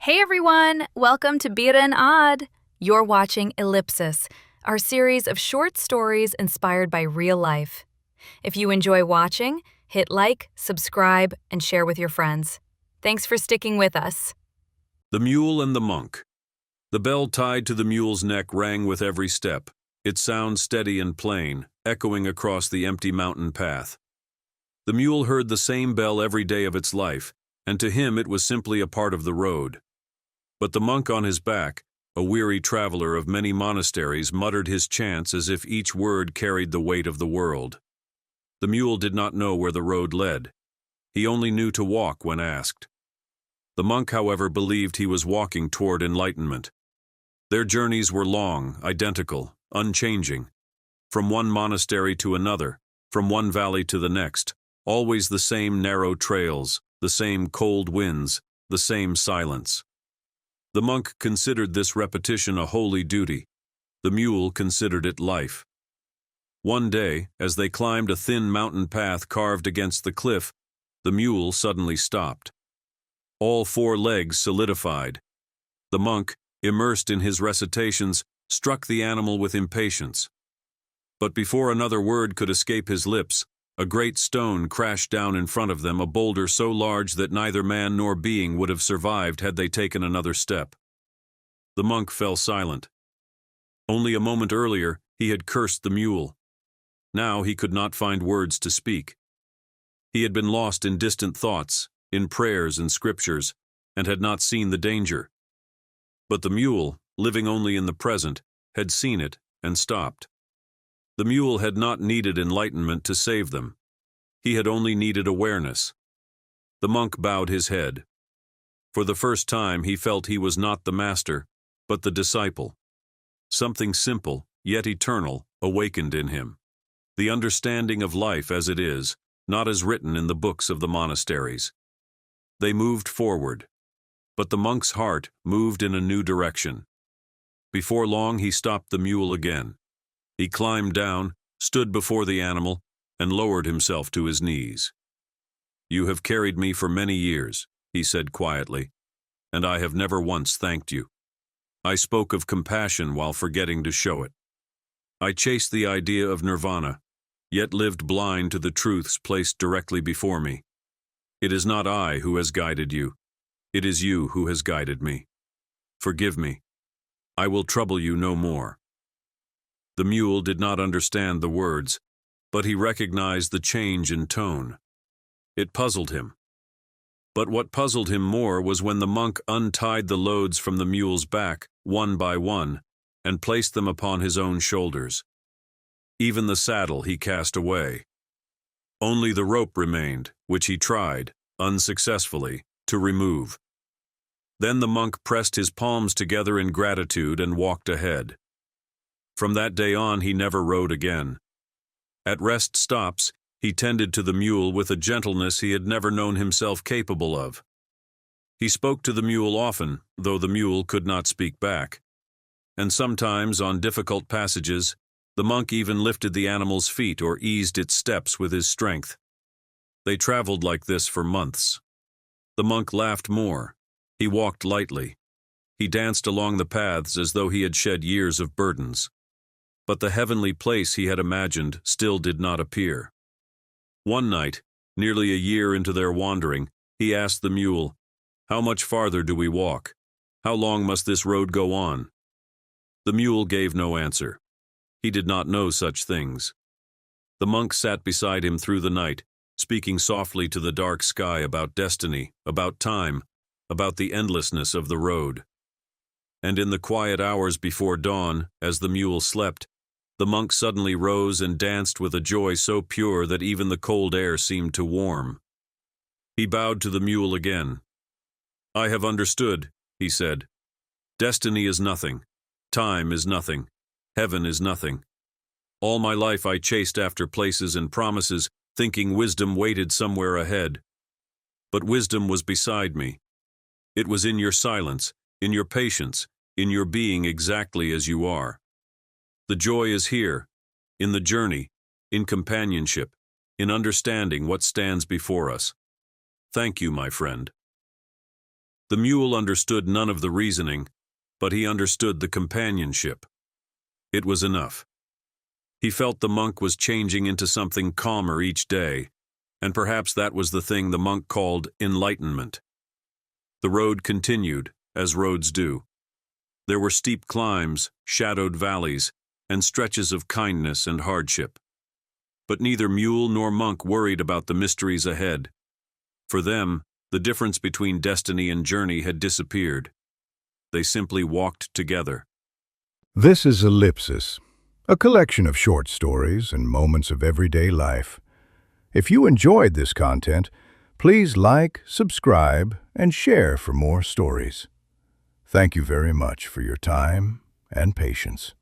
Hey everyone, welcome to Bira and Odd. You're watching Ellipsis, our series of short stories inspired by real life. If you enjoy watching, hit like, subscribe, and share with your friends. Thanks for sticking with us. The Mule and the Monk. The bell tied to the mule's neck rang with every step, its sound steady and plain, echoing across the empty mountain path. The mule heard the same bell every day of its life, and to him it was simply a part of the road. But the monk on his back, a weary traveler of many monasteries, muttered his chants as if each word carried the weight of the world. The mule did not know where the road led. He only knew to walk when asked. The monk, however, believed he was walking toward enlightenment. Their journeys were long, identical, unchanging. From one monastery to another, from one valley to the next, always the same narrow trails, the same cold winds, the same silence. The monk considered this repetition a holy duty. The mule considered it life. One day, as they climbed a thin mountain path carved against the cliff, the mule suddenly stopped. All four legs solidified. The monk, immersed in his recitations, struck the animal with impatience. But before another word could escape his lips, a great stone crashed down in front of them, a boulder so large that neither man nor being would have survived had they taken another step. The monk fell silent. Only a moment earlier, he had cursed the mule. Now he could not find words to speak. He had been lost in distant thoughts, in prayers and scriptures, and had not seen the danger. But the mule, living only in the present, had seen it and stopped. The mule had not needed enlightenment to save them. He had only needed awareness. The monk bowed his head. For the first time he felt he was not the master, but the disciple. Something simple, yet eternal, awakened in him. The understanding of life as it is, not as written in the books of the monasteries. They moved forward. But the monk's heart moved in a new direction. Before long he stopped the mule again. He climbed down, stood before the animal, and lowered himself to his knees. "You have carried me for many years," he said quietly, "and I have never once thanked you. I spoke of compassion while forgetting to show it. I chased the idea of nirvana, yet lived blind to the truths placed directly before me. It is not I who has guided you. It is you who has guided me. Forgive me. I will trouble you no more." The mule did not understand the words, but he recognized the change in tone. It puzzled him. But what puzzled him more was when the monk untied the loads from the mule's back, one by one, and placed them upon his own shoulders. Even the saddle he cast away. Only the rope remained, which he tried, unsuccessfully, to remove. Then the monk pressed his palms together in gratitude and walked ahead. From that day on he never rode again. At rest stops, he tended to the mule with a gentleness he had never known himself capable of. He spoke to the mule often, though the mule could not speak back. And sometimes, on difficult passages, the monk even lifted the animal's feet or eased its steps with his strength. They traveled like this for months. The monk laughed more. He walked lightly. He danced along the paths as though he had shed years of burdens. But the heavenly place he had imagined still did not appear. One night, nearly a year into their wandering, he asked the mule, "How much farther do we walk? How long must this road go on?" The mule gave no answer. He did not know such things. The monk sat beside him through the night, speaking softly to the dark sky about destiny, about time, about the endlessness of the road. And in the quiet hours before dawn, as the mule slept, the monk suddenly rose and danced with a joy so pure that even the cold air seemed to warm. He bowed to the mule again. "I have understood," he said. "Destiny is nothing. Time is nothing. Heaven is nothing. All my life I chased after places and promises, thinking wisdom waited somewhere ahead. But wisdom was beside me. It was in your silence, in your patience, in your being exactly as you are. The joy is here, in the journey, in companionship, in understanding what stands before us. Thank you, my friend." The mule understood none of the reasoning, but he understood the companionship. It was enough. He felt the monk was changing into something calmer each day, and perhaps that was the thing the monk called enlightenment. The road continued, as roads do. There were steep climbs, shadowed valleys, and stretches of kindness and hardship. But neither mule nor monk worried about the mysteries ahead. For them, the difference between destiny and journey had disappeared. They simply walked together. This is Ellipsis, a collection of short stories and moments of everyday life. If you enjoyed this content, please like, subscribe, and share for more stories. Thank you very much for your time and patience.